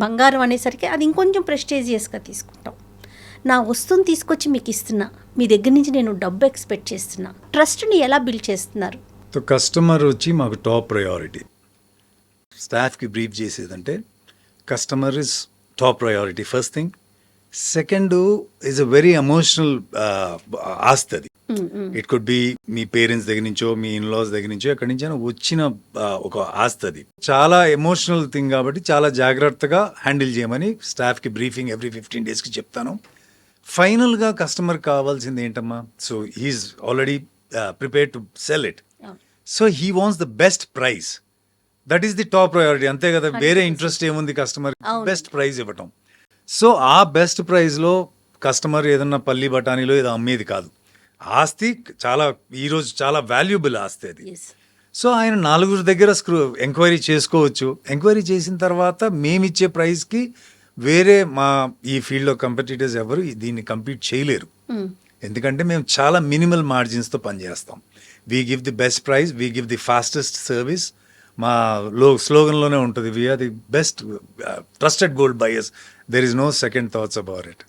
బంగారం అనేసరికి అది ఇంకొంచెం ప్రెస్టీజియస్గా తీసుకుంటాం. నా వస్తువుని తీసుకొచ్చి మీకు ఇస్తున్నా, మీ దగ్గర నుంచి నేను డబ్బు ఎక్స్పెక్ట్ చేస్తున్నా. ట్రస్ట్ని ఎలా బిల్డ్ చేస్తున్నారు? సో కస్టమర్ వచ్చి మాకు టాప్ ప్రయారిటీ. స్టాఫ్కి బ్రీఫ్ చేసేదంటే customer is top priority first thing. Second is a very emotional ఆస్తి అది. ఇట్ కుడ్ బి మీ పేరెంట్స్ దగ్గర నుంచో, మీ ఇన్లాస్ దగ్గర నుంచో, ఎక్కడి నుంచో వచ్చిన ఒక ఆస్తి అది. చాలా ఎమోషనల్ థింగ్ కాబట్టి చాలా జాగ్రత్తగా హ్యాండిల్ చేయమని స్టాఫ్కి బ్రీఫింగ్ ఎవ్రీ 15 daysకి చెప్తాను. ఫైనల్గా కస్టమర్ కావాల్సింది ఏంటమ్మా? So he is already prepared to sell it. So he wants the best price. That is the top priority. అంతే కదా, వేరే ఇంట్రెస్ట్ ఏముంది కస్టమర్? బెస్ట్ ప్రైస్ ఇవ్వటం. సో ఆ బెస్ట్ ప్రైస్లో కస్టమర్ ఏదన్నా పల్లి బఠానీలో ఏదో అమ్మేది కాదు. ఆస్తి చాలా ఈరోజు చాలా వాల్యుబుల్ ఆస్తి అది. సో ఆయన 4 దగ్గర ఎంక్వైరీ చేసుకోవచ్చు. ఎంక్వైరీ చేసిన తర్వాత మేమిచ్చే ప్రైస్కి వేరే మా ఈ ఫీల్డ్లో కంపెటిటర్స్ ఎవరు దీన్ని కంపీట్ చేయలేరు. ఎందుకంటే మేము చాలా మినిమల్ మార్జిన్స్తో పనిచేస్తాం. We give the best price, we give the fastest service. మా స్లోగన్లోనే ఉంటుంది, we are the best trusted gold buyers. There is no second thoughts about it.